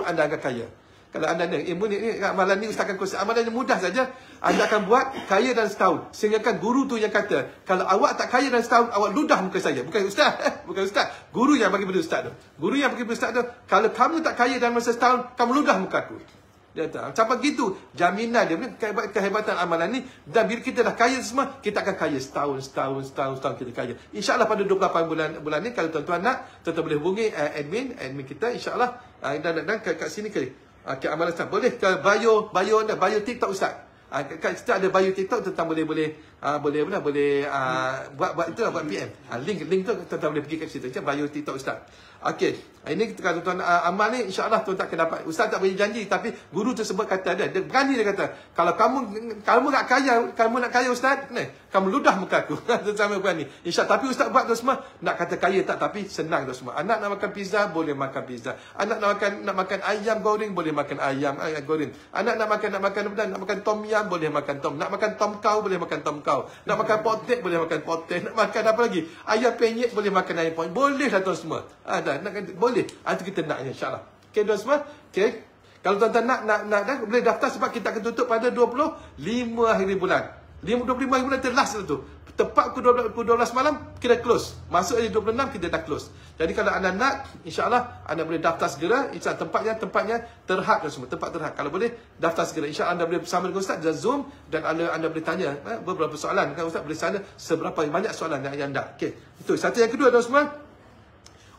anda akan kaya. Kalau anda ni ilmu ni, amalan ni ustaz akan kongsi. Amalan yang mudah saja, anda akan buat kaya dalam setahun. Sehingga kan guru tu yang kata, kalau awak tak kaya dalam setahun, awak ludah muka saya. Bukan ustaz. Guru yang bagi pada ustaz tu. Kalau kamu tak kaya dalam masa setahun, kamu ludah muka aku. Dia kata, sampai gitu jaminan dia, kehebatan amalan ni. Dan bila kita dah kaya semua, kita akan kaya setahun kita kaya. InsyaAllah pada 28 bulan ni, kalau tuan-tuan nak, tuan-tuan boleh hubungi admin kita, insyaAllah. Dan kat sini ke amalan ustaz. Boleh ke bio TikTok ustaz. Kat situ ada bio TikTok, tuan-tuan boleh buat itulah, buat PM. Link tu tuan-tuan boleh pergi kat situ. Bio TikTok ustaz. Okey. Ini kalau tuan-tuan amal ni, insya-Allah tuan-tuan akan dapat. Ustaz tak boleh janji, tapi guru tersebut kata dia berani, dia kata, kalau kamu nak kaya ustaz, kamu ludah muka aku. Sama berani. Insya-Allah. Tapi ustaz buat tu semua, nak kata kaya tak, tapi senang tu semua. Anak nak makan pizza, boleh makan pizza. Anak nak makan ayam goreng, boleh makan ayam goreng. Anak nak makan tom yum, boleh makan tom. Nak makan tom kau, boleh makan tom kau. Nak makan potek, boleh makan potek. Nak makan apa lagi? Ayam penyet, boleh makan ayam penyet. Boleh lah tuan semua. Boleh. Itu kita nak, insya-Allah. Okey tuan semua. Okey. Kalau tuan-tuan nak boleh daftar, sebab kita akan tutup pada 25 hari bulan. 25 hari bulan last tu. Tepat pukul 12 malam kita close. Masuk hari 26 kita dah close. Jadi kalau anda nak, insya-Allah anda boleh daftar segera. Insya-Allah tempatnya terhad dan semua. Tempat terhad. Kalau boleh daftar segera. Insya-Allah anda boleh bersama dengan ustaz dalam Zoom, dan anda boleh tanya beberapa soalan. Kan ustaz boleh tanya seberapa banyak soalan yang anda. Okey. Itu satu. Yang kedua tuan semua,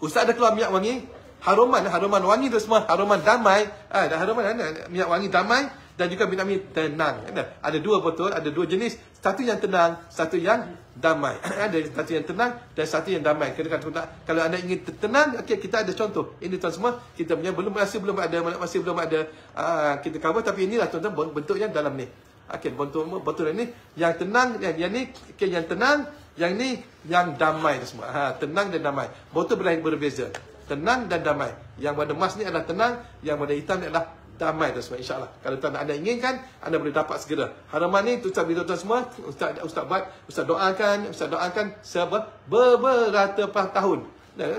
ustaz ada keluar minyak wangi, haruman wangi tu semua, haruman damai. Dah haruman minyak wangi damai. Dan juga vitamin tenang. Ada dua botol, ada dua jenis. Satu yang tenang, satu yang damai. Ada satu yang tenang dan satu yang damai. Kalau anda ingin tenang, okey, kita ada contoh. Ini tuan semua, kita punya masih belum ada kita cover, tapi inilah tuan-tuan bentuk yang dalam ni. Okey, botol ini yang tenang, yang ni okey, yang tenang, yang ni yang damai semua. Tenang dan damai. Botol berbeza. Tenang dan damai. Yang warna emas ni adalah tenang, yang warna hitam ni adalah damai tu semua, insyaAllah. Kalau tuan anda inginkan, anda boleh dapat segera. Haraman ni, Ustaz beritahu tuan semua, Ustaz doakan beberapa tahun.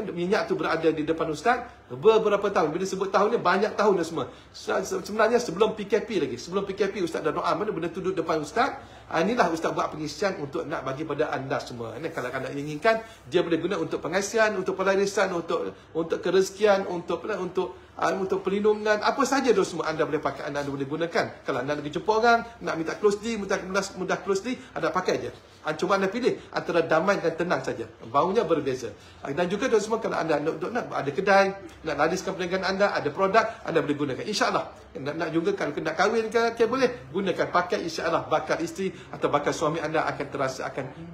Minyak tu berada di depan Ustaz beberapa tahun. Bila sebut tahun ni, banyak tahun dah semua. Sebenarnya sebelum PKP lagi. Sebelum PKP, Ustaz dah doa. Mana benda tu duduk depan Ustaz. Inilah Ustaz buat pengisian untuk nak bagi pada anda semua. Kalau anda inginkan, dia boleh guna untuk pengasian, untuk pelarisan, untuk kerezekian, untuk perlindungan, apa saja tu semua anda boleh pakai, anda boleh gunakan. Kalau anda pergi jumpa orang, nak minta close D, mudah close D, anda pakai je. Cuma anda pilih antara damai dan tenang saja. Baunya berbeza. Dan juga tu semua, kalau anda nak ada kedai, nak lariskan perniagaan anda, ada produk, anda boleh gunakan. InsyaAllah. Nak juga kalau nak kahwin ke, boleh gunakan, pakai, insyaAllah. Bakal isteri atau bakal suami anda akan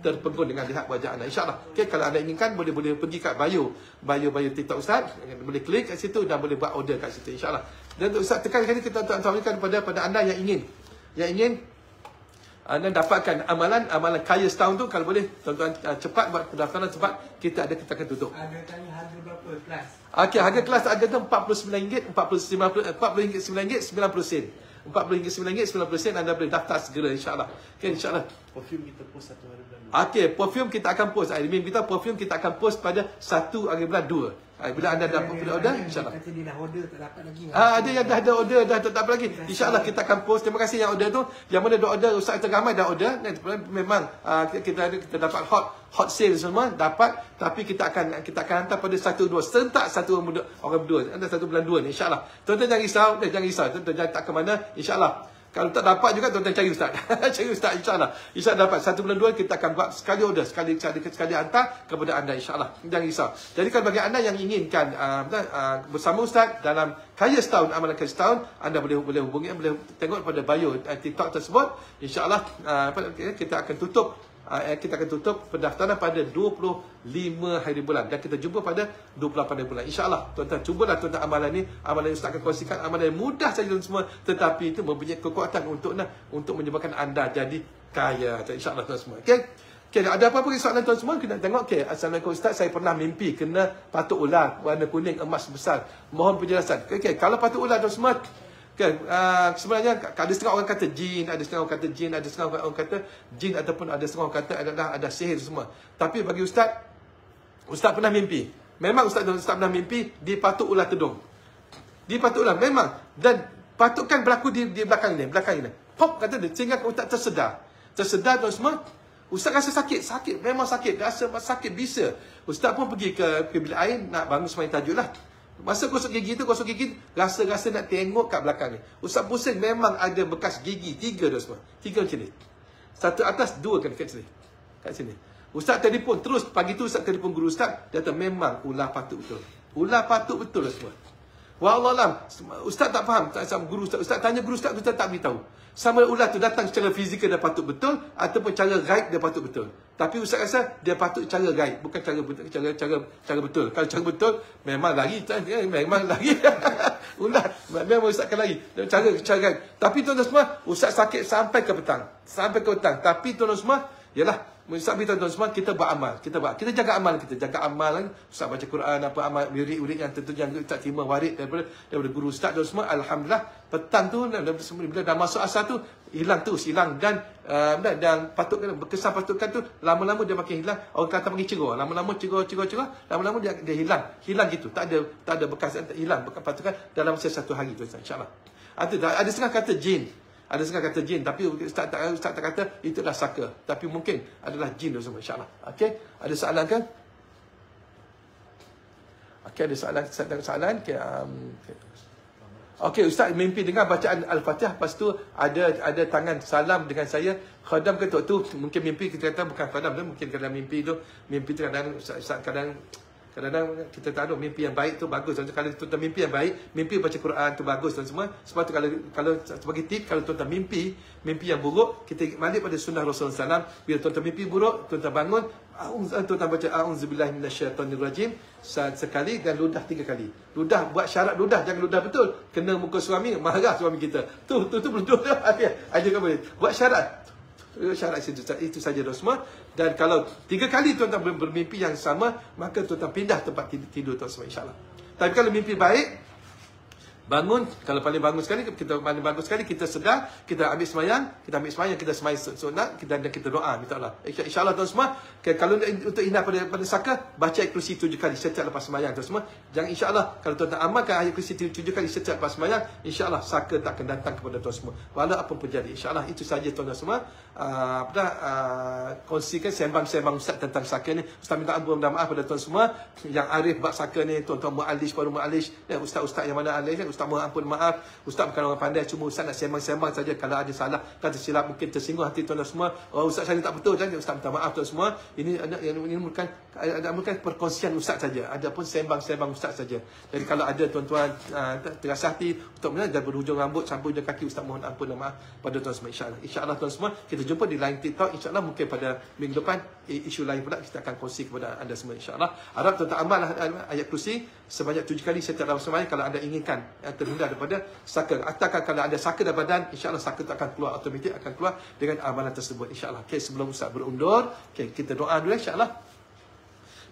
terpegun dengan lihat wajah anda, insyaAllah. Okay, kalau anda inginkan, boleh pergi kat bio TikTok Ustaz, boleh klik kat situ dan boleh buat order kat situ, insyaAllah. Dan Ustaz tekan kali kita tawarkan pada anda yang ingin anda dapatkan amalan kaya setahun tu. Kalau boleh tuan-tuan cepat buat pendaftaran sebab kita akan tutup. Ada tanya harga berapa kelas? Okey, harga kelas harga tu RM49, RM49.90 RM40.90 anda boleh daftar segera, insyaAllah. Okay, insyaAllah. Perfume kita post 1 hari bulan 2. Okey, perfume kita akan post. Perfume kita akan post pada 1 hari bulan 2. Bila anda dapat order, insyaAllah. Kata dia dah order tak dapat lagi. Ada yang dah ada order, dah tak dapat lagi. InsyaAllah kita akan post. Terima kasih yang order tu. Yang mana dah order, Ustaz kita ramai dah order. Memang kita dapat hot sale semua, dapat. Tapi kita akan hantar pada 1-2 serentak, orang berdua. Anda 1 bulan 2 ni, insyaAllah. Tuan-tuan jangan risau. Tuan-tuan jangan tak ke mana, insyaAllah. Kalau tak dapat juga, tuan-tuan cari Ustaz. Cari Ustaz, insyaAllah. InsyaAllah dapat. 1 bulan 2 kita akan buat sekali order. Sekali hantar kepada anda, insyaAllah. Jangan risau. Jadi kalau bagi anda yang inginkan bersama Ustaz dalam kaya setahun, amalan kaya setahun, anda boleh hubungi, boleh tengok pada bio TikTok tersebut. InsyaAllah kita akan tutup pendaftaran pada 25 hari bulan dan kita jumpa pada 28 hari bulan, insyaAllah. Tuan-tuan cubalah tuan-tuan amalan yang Ustaz akan kongsikan, amalan yang mudah saja semua, tetapi itu mempunyai kekuatan untuk menyebabkan anda jadi kaya, insyaAllah tuan semua. Okay, ada apa-apa soalan tuan semua? Kita tengok. Okay, Assalamualaikum Ustaz, saya pernah mimpi kena patuk ular warna kuning emas besar, mohon penjelasan. Okay, kalau patuk ular tuan semua, sebenarnya ada setengah orang kata jin, ada setengah orang kata jin, ataupun ada setengah orang kata ada sihir semua. Tapi bagi Ustaz pernah mimpi. Memang Ustaz pernah mimpi dipatuk ular tedung. Dipatuk ular memang, dan patukan berlaku di belakang ini. Pop kata dia, sehingga Ustaz tersedar tu semua. Ustaz rasa sakit, memang sakit, rasa sakit bisa. Ustaz pun pergi ke bilik air nak bangun sembahyang tahajud lah. Masa gosok gigi, rasa nak tengok kat belakang ni. Ustaz pusing, memang ada bekas gigi 3 dah semua. 3 macam ni. 1 atas, 2 kan kat sini. Ustaz telefon terus, pagi tu Ustaz telefon guru Ustaz, dia kata memang ular patuk betul. Ular patuk betul dah semua. Wallahualam, Ustaz tak faham. Guru Ustaz tanya guru Ustaz tak beritahu. Sama ular tu datang secara fizikal dia patut betul, ataupun cara gaib dia patut betul. Tapi Ustaz rasa dia patut cara gaib, bukan cara betul. Kalau cara betul memang lari, ular memang Ustaz akan lari. Cara gaib. Tapi tuan-tuan semua, Ustaz sakit sampai ke petang. Tapi tuan-tuan semua, yalah, Ustaz beritahu tuan semua, kita buat amal. Kita jaga amal kita. Jaga amalan. Ustaz baca Quran, amal wirid yang tentu yang Ustaz terima warid daripada guru Ustaz tuan semua. Alhamdulillah, petang tu bila dah masuk asar tu hilang. Dan patutkan berkesan patutkan tu lama-lama dia makin hilang. Orang kata panggil cerah. Lama-lama cerah. Lama-lama dia hilang gitu. Tak ada bekas, hilang bekas patutkan dalam masa 1 hari tu, insya-Allah. Ada setengah kata jin. Tapi Ustaz tak kata itu dah saka. Tapi mungkin adalah jin tu semua, insyaAllah. Okey, ada soalan kan? Okey, ada soalan. Okey, Ustaz mimpi dengar bacaan Al-Fatihah, lepas tu ada tangan salam dengan saya. Khadam kata tu mungkin mimpi, kita kata bukan khadam tu, mungkin kadang mimpi tu kadang Ustaz kadang Kadang-kadang kita tak ada mimpi yang baik tu bagus. Kalau tuan-tuan mimpi yang baik, mimpi baca Quran tu bagus tuan semua. Sebab tu kalau sebagai tip, kalau tuan-tuan mimpi yang buruk, kita balik pada sunnah Rasulullah SAW. Bila tuan-tuan mimpi buruk, tuan-tuan bangun, tuan-tuan baca a'udzubillahi minasyaitonirrajim sekali dan ludah 3 kali. Ludah, buat syarat ludah, jangan ludah betul. Kena muka suami, marah suami kita. Tu belum ludah. Aja kan boleh. Buat syarat. Syarat itu saja tuan semua. Dan kalau 3 kali tuan-tuan bermimpi yang sama, maka tuan-tuan pindah tempat tidur tuan semua, insyaAllah. Tapi kalau mimpi baik, bangun, kalau paling bagus sekali kita sedar, kita ambil semayang, kita semayang sunat, kita doa minta Allah. InsyaAllah tuan semua, kalau untuk indah pada saka, baca ayat kursi 7 kali setiap lepas semayang tuan semua. Jangan insyaAllah, kalau tuan-tuan amalkan ayat kursi 7 kali setiap lepas semayang, insyaAllah saka tak akan datang kepada tuan semua. Walau apa pun jadi. InsyaAllah itu saja tuan-tuan semua. Kongsikan sembang-sembang Ustaz tentang saka ni. Ustaz minta ampun dan maaf pada tuan semua yang arif bab saka ni, tuan-tuan mu'alish, baru mu'alish, ustaz-ustaz yang mana alih, Ustaz mohon ampun maaf. Ustaz bukan orang pandai, cuma Ustaz nak sembang-sembang saja. Kalau ada salah, kata silap, mungkin tersinggung hati tuan-tuan semua. Oh, Ustaz saya tak betul, jadi Ustaz minta maaf tuan semua. Ini bukan perkongsian Ustaz saja. Ada pun sembang-sembang Ustaz saja. Jadi kalau ada tuan-tuan terasa hati untuk dari berhujung rambut sampai hujung kaki, Ustaz mohon ampun dan maaf pada tuan semua, insyaAllah. InsyaAllah tuan semua, kita jumpa di lain TikTok. InsyaAllah mungkin pada minggu depan isu lain pula kita akan kongsi kepada anda semua, insyaAllah. Harap tuan-tuan amal ayat kursi sebanyak 7 kali setiap dalam sembahyang kalau anda inginkan terhindar daripada saka. Ataukah kalau ada saka dalam badan, insyaAllah saka tu akan keluar, automatik akan keluar dengan amalan tersebut, insyaAllah. Okay, sebelum Ustaz berundur, kita doa dulu, insyaAllah.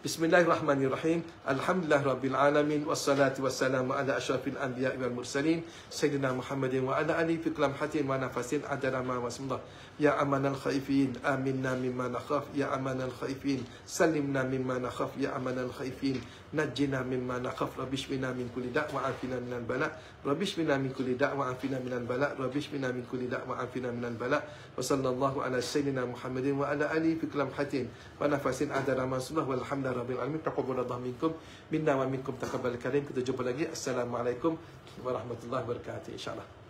Bismillahirrahmanirrahim. Alhamdulillahirabbil alamin wassalatu wassalamu ala asyrafil anbiya'i wal mursalin sayyidina Muhammadin wa ala alihi fi lamhatin wa nafasin adada ma wasmullah. Ya amanal khaifin aminna mimma nakhaf, ya amanal khaifin salimna mimma nakhaf, ya amanal khaifin najjina mimma nakhaf, rabbishfina min kulli da' wa afina minal bala, rabbishfina min kulli da' wa afina minal bala, rabbishfina min kulli da' wa afina minal bala. Wa sallallahu ala sayyidina Muhammadin wa ala alihi fi lamhatin wa nafasin adada ma wasmullah walhamdulillah rabbil alamin. Taqabbalallahu minkum minna wa minkum taqabbal karim. Kita jumpa lagi. Assalamualaikum warahmatullahi wabarakatuh, insyaallah.